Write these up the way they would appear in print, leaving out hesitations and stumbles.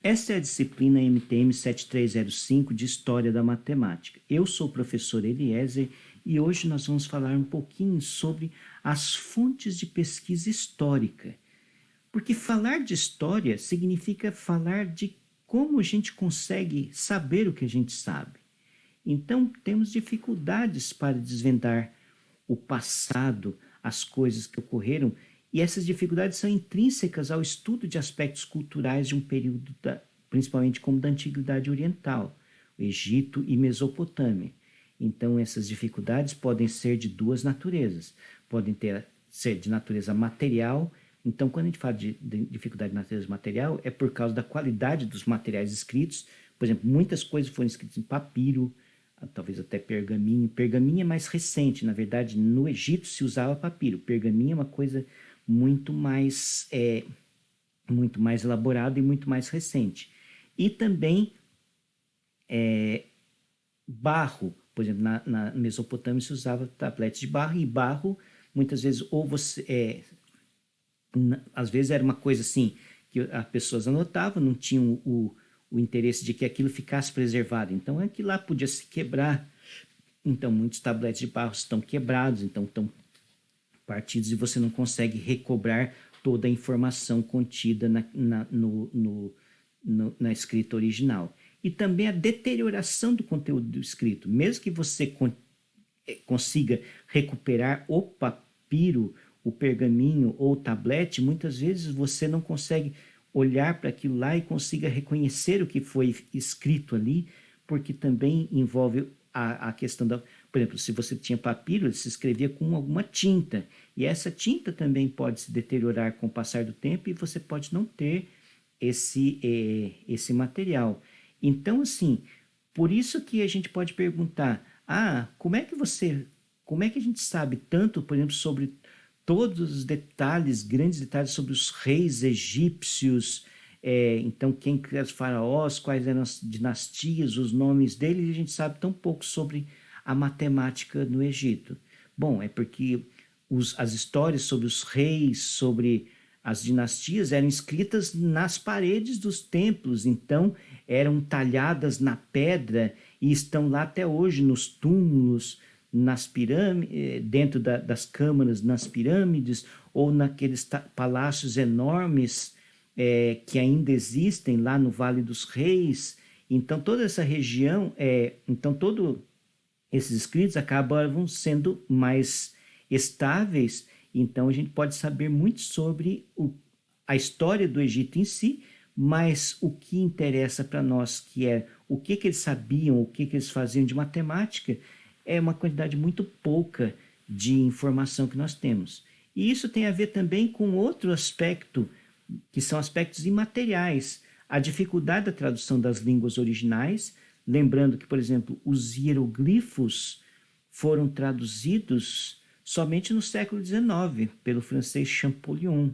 Essa é a disciplina MTM 7305 de História da Matemática. Eu sou o professor Eliezer e hoje nós vamos falar um pouquinho sobre as fontes de pesquisa histórica. Porque falar de história significa falar de como a gente consegue saber o que a gente sabe. Então, temos dificuldades para desvendar o passado, as coisas que ocorreram, e essas dificuldades são intrínsecas ao estudo de aspectos culturais de um período, principalmente como da Antiguidade Oriental, o Egito e Mesopotâmia. Então, essas dificuldades podem ser de duas naturezas. Podem ser de natureza material. Então, quando a gente fala de dificuldade de natureza material, é por causa da qualidade dos materiais escritos. Por exemplo, muitas coisas foram escritas em papiro, talvez até pergaminho. Pergaminho é mais recente, na verdade, no Egito se usava papiro. Pergaminho é uma coisa muito mais elaborada e muito mais recente. E também barro, por exemplo, na Mesopotâmia se usava tabletes de barro, e barro, muitas vezes, ou você... às vezes era uma coisa assim, que as pessoas anotavam, não tinham o interesse de que aquilo ficasse preservado. Então, aquilo lá podia se quebrar. Então, muitos tabletes de barro estão quebrados, então estão partidos e você não consegue recobrar toda a informação contida na escrita original. E também a deterioração do conteúdo do escrito. Mesmo que você consiga recuperar o papiro, o pergaminho ou o tablete, muitas vezes você não consegue olhar para aquilo lá e consiga reconhecer o que foi escrito ali, porque também envolve a questão da... Por exemplo, se você tinha papiro, ele se escrevia com alguma tinta, e essa tinta também pode se deteriorar com o passar do tempo e você pode não ter esse material. Então, assim, por isso que a gente pode perguntar, como é que a gente sabe tanto, por exemplo, sobre todos os detalhes, grandes detalhes sobre os reis egípcios, então quem criou os faraós, quais eram as dinastias, os nomes deles, e a gente sabe tão pouco sobre a matemática no Egito. Bom, é porque as histórias sobre os reis, sobre as dinastias eram escritas nas paredes dos templos, então eram talhadas na pedra e estão lá até hoje nos túmulos, nas pirâmides, dentro das câmaras, nas pirâmides, ou naqueles palácios enormes que ainda existem lá no Vale dos Reis. Então, toda essa região, todos esses escritos acabavam sendo mais estáveis. Então, a gente pode saber muito sobre a história do Egito em si, mas o que interessa para nós, que é o que eles sabiam, o que eles faziam de matemática, é uma quantidade muito pouca de informação que nós temos. E isso tem a ver também com outro aspecto, que são aspectos imateriais. A dificuldade da tradução das línguas originais, lembrando que, por exemplo, os hieroglifos foram traduzidos somente no século XIX, pelo francês Champollion.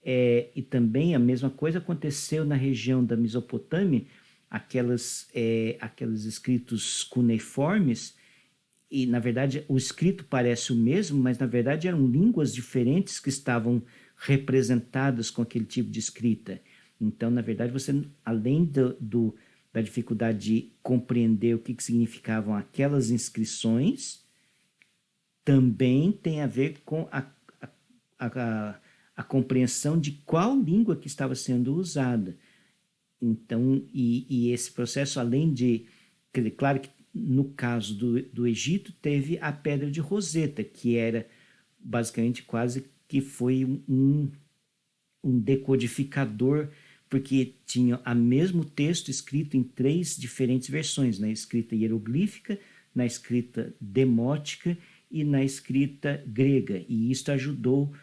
E também a mesma coisa aconteceu na região da Mesopotâmia, aqueles escritos cuneiformes, e na verdade o escrito parece o mesmo, mas na verdade eram línguas diferentes que estavam representadas com aquele tipo de escrita. Então, na verdade, você, além da dificuldade de compreender o que significavam aquelas inscrições, também tem a ver com a compreensão de qual língua que estava sendo usada. Então, e esse processo, além de... Claro que no caso do Egito, teve a Pedra de Roseta, que era basicamente quase que foi um decodificador, porque tinha o mesmo texto escrito em 3 diferentes versões, na escrita hieroglífica, na escrita demótica e na escrita grega. E isso ajudou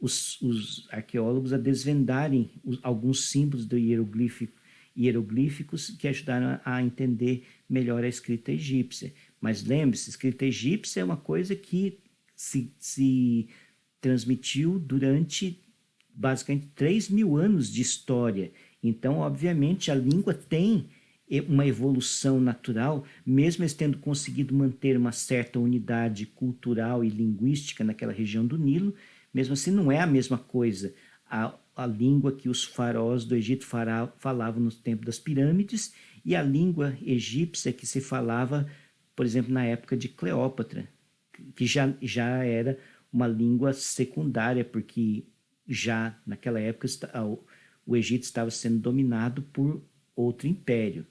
os arqueólogos a desvendarem alguns símbolos do hieroglíficos que ajudaram a entender melhor a escrita egípcia. Mas lembre-se, a escrita egípcia é uma coisa que se transmitiu durante basicamente 3.000 anos de história. Então, obviamente, a língua tem uma evolução natural, mesmo eles tendo conseguido manter uma certa unidade cultural e linguística naquela região do Nilo, mesmo assim não é a mesma coisa. a língua que os faraós do Egito falavam no tempo das pirâmides e a língua egípcia que se falava, por exemplo, na época de Cleópatra, que já era uma língua secundária, porque já naquela época o Egito estava sendo dominado por outro império.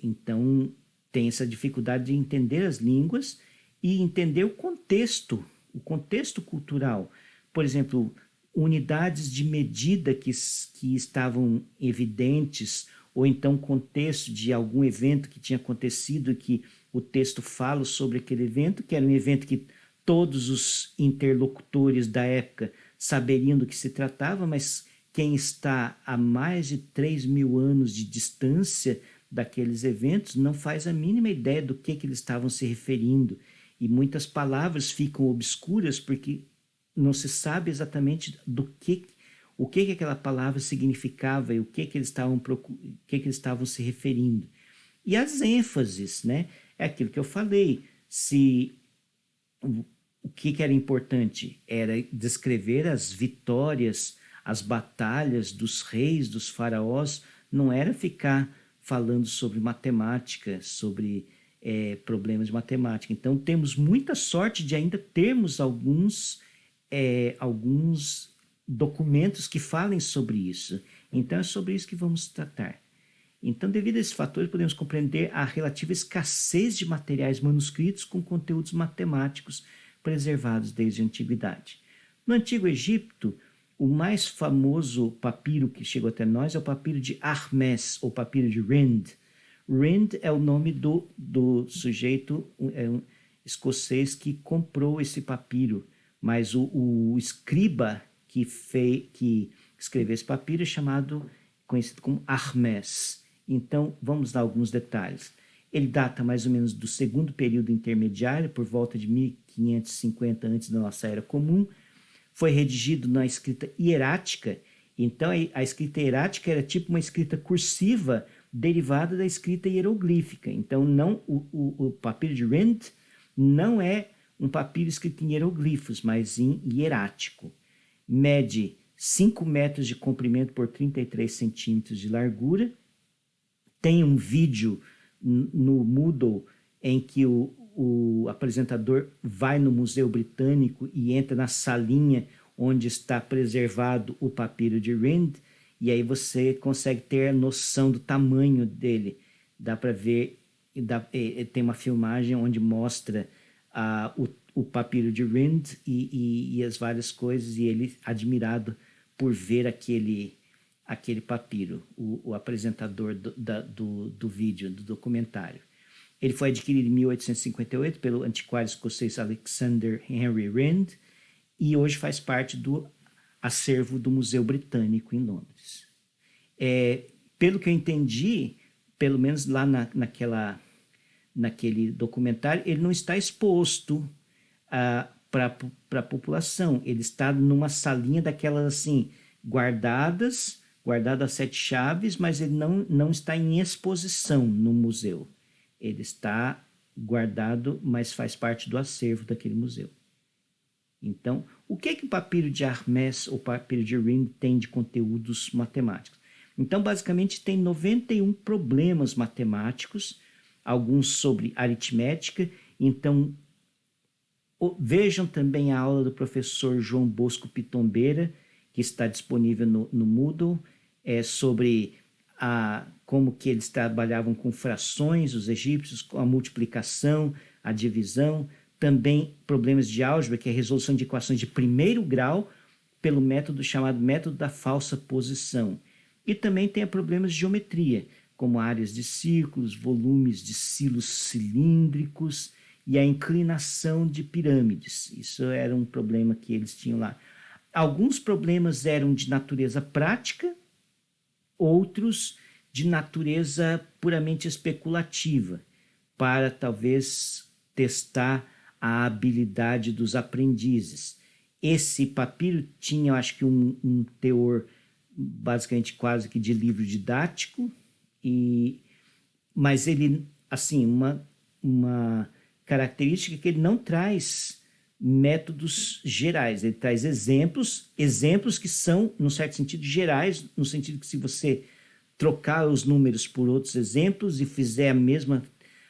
Então, tem essa dificuldade de entender as línguas e entender o contexto cultural. Por exemplo, unidades de medida que estavam evidentes, ou então contexto de algum evento que tinha acontecido e que o texto fala sobre aquele evento, que era um evento que todos os interlocutores da época saberiam do que se tratava, mas quem está a mais de 3.000 anos de distância daqueles eventos não faz a mínima ideia do que eles estavam se referindo. E muitas palavras ficam obscuras porque não se sabe exatamente o que aquela palavra significava e o que eles estavam se referindo. E as ênfases, né? É aquilo que eu falei. O que era importante? Era descrever as vitórias, as batalhas dos reis, dos faraós, não era ficar falando sobre matemática, sobre problemas de matemática. Então, temos muita sorte de ainda termos alguns documentos que falem sobre isso. Então, é sobre isso que vamos tratar. Então, devido a esses fatores, podemos compreender a relativa escassez de materiais manuscritos com conteúdos matemáticos preservados desde a antiguidade. No Antigo Egito, o mais famoso papiro que chegou até nós é o papiro de Hermès, ou papiro de Rind. Rind é o nome do sujeito escocês que comprou esse papiro, mas o escriba que escreveu esse papiro é conhecido como Hermès. Então, vamos dar alguns detalhes. Ele data mais ou menos do segundo período intermediário, por volta de 1550 antes da nossa Era Comum. Foi redigido na escrita hierática. Então, a escrita hierática era tipo uma escrita cursiva derivada da escrita hieroglífica. Então, o papiro de Rind não é um papiro escrito em hieroglifos, mas em hierático. Mede 5 metros de comprimento por 33 centímetros de largura. Tem um vídeo no Moodle em que o apresentador vai no Museu Britânico e entra na salinha onde está preservado o papiro de Rind, e aí você consegue ter a noção do tamanho dele. Dá para ver, tem uma filmagem onde mostra o papiro de Rind e as várias coisas, e ele admirado por ver aquele papiro, o apresentador do vídeo, do documentário. Ele foi adquirido em 1858 pelo antiquário escocês Alexander Henry Rind e hoje faz parte do acervo do Museu Britânico em Londres. Pelo que eu entendi, pelo menos lá naquele documentário, ele não está exposto para a população. Ele está numa salinha daquelas assim, guardado a 7 chaves, mas ele não está em exposição no museu. Ele está guardado, mas faz parte do acervo daquele museu. Então, o que o papiro de Hermès ou papiro de Rind tem de conteúdos matemáticos? Então, basicamente, tem 91 problemas matemáticos, alguns sobre aritmética. Então, vejam também a aula do professor João Bosco Pitombeira, que está disponível no Moodle, sobre como que eles trabalhavam com frações, os egípcios, com a multiplicação, a divisão, também problemas de álgebra, que é a resolução de equações de primeiro grau pelo método chamado método da falsa posição. E também tem problemas de geometria, como áreas de círculos, volumes de silos cilíndricos e a inclinação de pirâmides. Isso era um problema que eles tinham lá. Alguns problemas eram de natureza prática, outros de natureza puramente especulativa, para talvez testar a habilidade dos aprendizes. Esse papiro tinha, eu acho que, um teor basicamente quase que de livro didático, mas ele, assim, uma característica que ele não traz métodos gerais. Ele traz exemplos que são, num certo sentido, gerais, no sentido que se você trocar os números por outros exemplos e fizer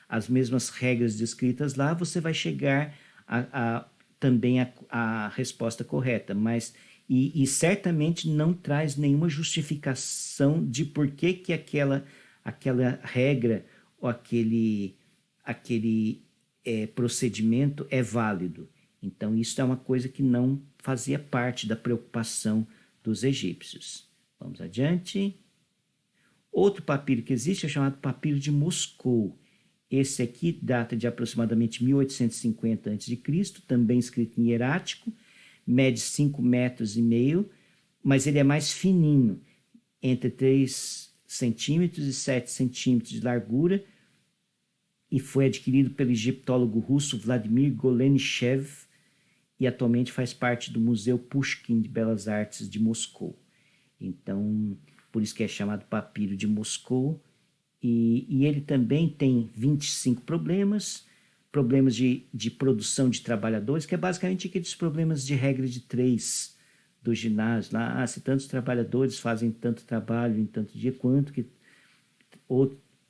as mesmas regras descritas lá, você vai chegar também a resposta correta, mas e certamente não traz nenhuma justificação de por que aquela regra ou aquele procedimento é válido. Então, isso é uma coisa que não fazia parte da preocupação dos egípcios. Vamos adiante. Outro papiro que existe é chamado papiro de Moscou. Esse aqui data de aproximadamente 1850 a.C., também escrito em hierático, mede 5,5 metros, mas ele é mais fininho, entre 3 centímetros e 7 centímetros de largura, e foi adquirido pelo egiptólogo russo Vladimir Golenishev e atualmente faz parte do Museu Pushkin de Belas Artes de Moscou. Então, por isso que é chamado papiro de Moscou. E ele também tem 25 problemas de produção de trabalhadores, que é basicamente aqueles problemas de regra de 3 do ginásio. Lá, se tantos trabalhadores fazem tanto trabalho em tanto dia, quanto que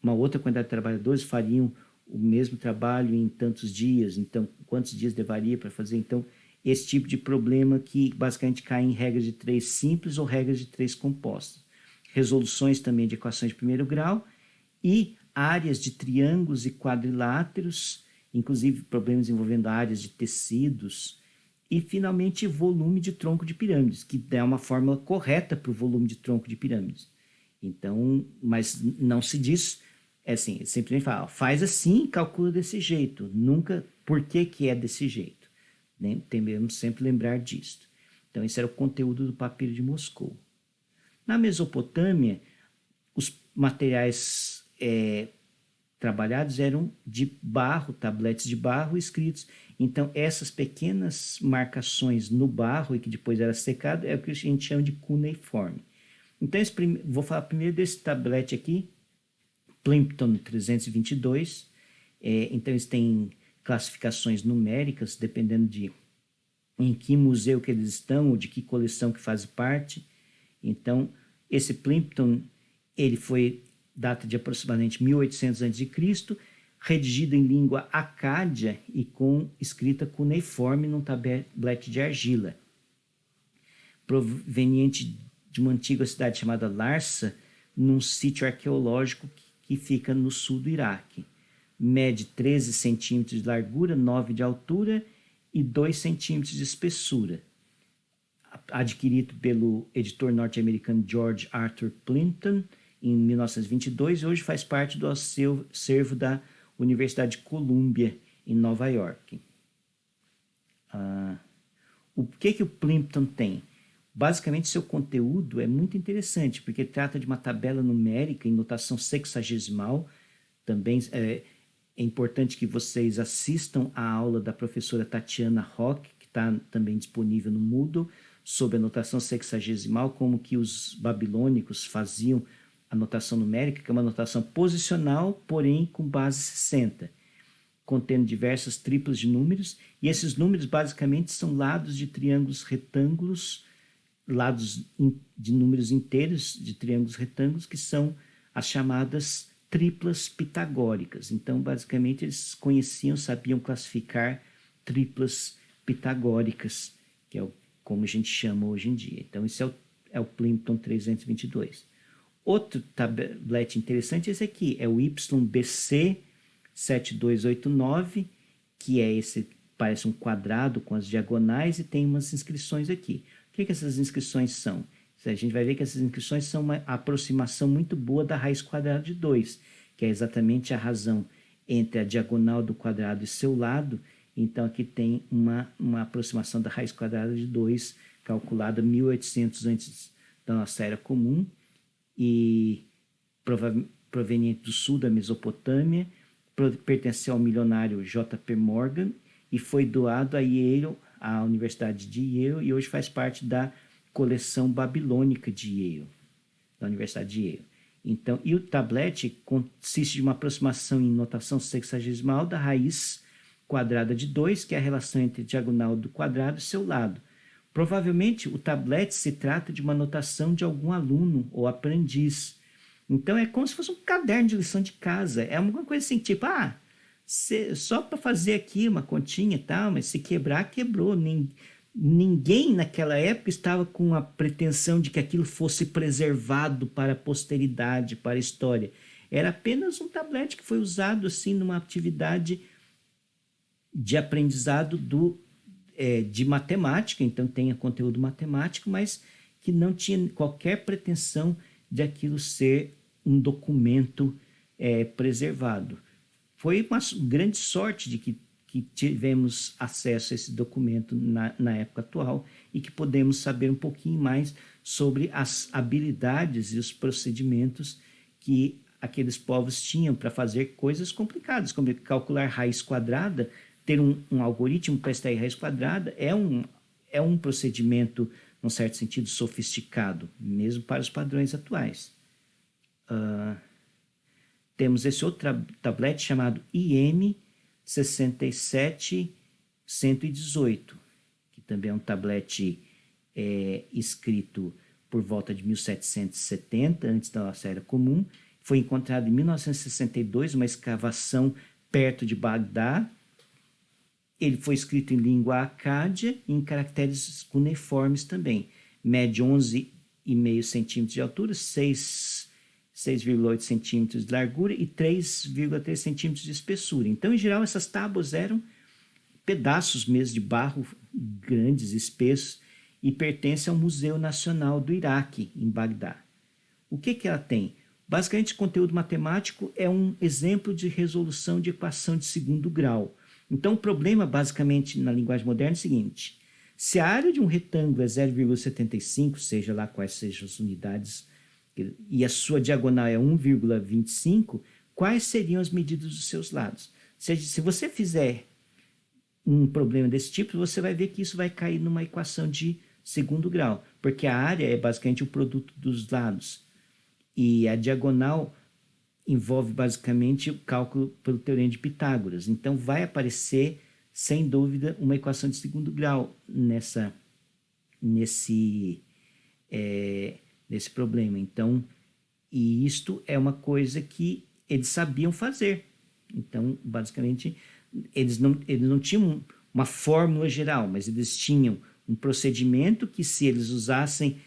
uma outra quantidade de trabalhadores fariam o mesmo trabalho em tantos dias, então quantos dias levaria para fazer. Então, esse tipo de problema que basicamente cai em regras de 3 simples ou regras de 3 compostas. Resoluções também de equações de primeiro grau e áreas de triângulos e quadriláteros, inclusive problemas envolvendo áreas de tecidos, e finalmente volume de tronco de pirâmides, que é uma fórmula correta para o volume de tronco de pirâmides. Então, mas não se diz, assim, simplesmente fala, faz assim, calcula desse jeito, nunca por que é desse jeito. Né? Devemos sempre lembrar disso. Então, esse era o conteúdo do papiro de Moscou. Na Mesopotâmia, os materiais trabalhados eram de barro, tabletes de barro escritos. Então, essas pequenas marcações no barro, e que depois era secado, é o que a gente chama de cuneiforme. Então, vou falar primeiro desse tablete aqui, Plimpton 322. Então, eles têm classificações numéricas, dependendo de em que museu que eles estão, ou de que coleção que faz parte. Então, esse Plimpton, ele foi data de aproximadamente 1800 a.C., redigido em língua acádia e com escrita cuneiforme num tablete de argila, proveniente de uma antiga cidade chamada Larsa, num sítio arqueológico que fica no sul do Iraque. Mede 13 centímetros de largura, 9 de altura e 2 centímetros de espessura. Adquirido pelo editor norte-americano George Arthur Plimpton em 1922, e hoje faz parte do acervo da Universidade de Columbia, em Nova York. O que o Plimpton tem? Basicamente, seu conteúdo é muito interessante, porque trata de uma tabela numérica em notação sexagesimal. Também é importante que vocês assistam à aula da professora Tatiana Rock, que está também disponível no Moodle, sobre a notação sexagesimal, como que os babilônicos faziam a notação numérica, que é uma notação posicional, porém com base 60, contendo diversas triplas de números, e esses números basicamente são lados de triângulos retângulos, lados de números inteiros de triângulos retângulos, que são as chamadas triplas pitagóricas. Então, basicamente, eles sabiam classificar triplas pitagóricas, que é como a gente chama hoje em dia. Então, esse é o Plimpton 322. Outro tablete interessante é esse aqui, é o YBC 7289, que é esse, parece um quadrado com as diagonais e tem umas inscrições aqui. O que essas inscrições são? A gente vai ver que essas inscrições são uma aproximação muito boa da raiz quadrada de 2, que é exatamente a razão entre a diagonal do quadrado e seu lado. Então, aqui tem uma aproximação da raiz quadrada de 2, calculada 1800 antes da nossa era comum, e proveniente do sul da Mesopotâmia, pertenceu ao milionário J.P. Morgan e foi doado a Yale, à Universidade de Yale, e hoje faz parte da coleção babilônica de Yale, da Universidade de Yale. Então, e o tablete consiste de uma aproximação em notação sexagesimal da raiz quadrada de 2, que é a relação entre a diagonal do quadrado e seu lado. Provavelmente o tablete se trata de uma anotação de algum aluno ou aprendiz. Então é como se fosse um caderno de lição de casa. É uma coisa assim, tipo, só para fazer aqui uma continha e tal, mas se quebrar, quebrou. Ninguém naquela época estava com a pretensão de que aquilo fosse preservado para a posteridade, para a história. Era apenas um tablete que foi usado assim numa atividade de aprendizado de matemática, então tem conteúdo matemático, mas que não tinha qualquer pretensão de aquilo ser um documento preservado. Foi uma grande sorte de que tivemos acesso a esse documento na época atual e que podemos saber um pouquinho mais sobre as habilidades e os procedimentos que aqueles povos tinham para fazer coisas complicadas, como calcular raiz quadrada. Ter um algoritmo para extrair raiz quadrada é um procedimento, num certo sentido, sofisticado, mesmo para os padrões atuais. Temos esse outro tablete chamado IM 67118, que também é um tablete escrito por volta de 1770, antes da nossa era comum. Foi encontrado em 1962, uma escavação perto de Bagdá. Ele foi escrito em língua acádia e em caracteres cuneiformes também. Mede 11,5 centímetros de altura, 6,8 centímetros de largura e 3,3 centímetros de espessura. Então, em geral, essas tábuas eram pedaços mesmo de barro grandes, espessos, e pertencem ao Museu Nacional do Iraque, em Bagdá. O que ela tem? Basicamente, conteúdo matemático é um exemplo de resolução de equação de segundo grau. Então, o problema, basicamente, na linguagem moderna é o seguinte: se a área de um retângulo é 0,75, seja lá quais sejam as unidades, e a sua diagonal é 1,25, quais seriam as medidas dos seus lados? Se você fizer um problema desse tipo, você vai ver que isso vai cair numa equação de segundo grau, porque a área é basicamente o produto dos lados. E a diagonal envolve basicamente o cálculo pelo teorema de Pitágoras. Então, vai aparecer, sem dúvida, uma equação de segundo grau nesse problema. Então, e isto é uma coisa que eles sabiam fazer. Então, basicamente, eles não tinham uma fórmula geral, mas eles tinham um procedimento que, se eles usassem,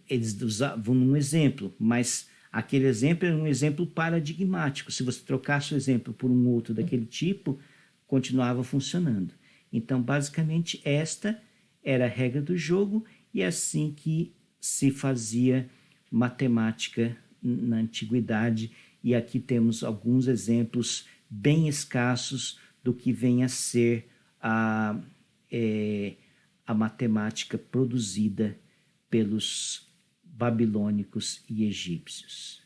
eles usavam um exemplo, mas aquele exemplo era um exemplo paradigmático. Se você trocasse o exemplo por um outro daquele tipo, continuava funcionando. Então, basicamente, esta era a regra do jogo e é assim que se fazia matemática na antiguidade. E aqui temos alguns exemplos bem escassos do que vem a ser a matemática produzida pelos babilônicos e egípcios.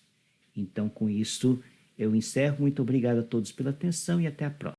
Então, com isso, eu encerro. Muito obrigado a todos pela atenção e até a próxima.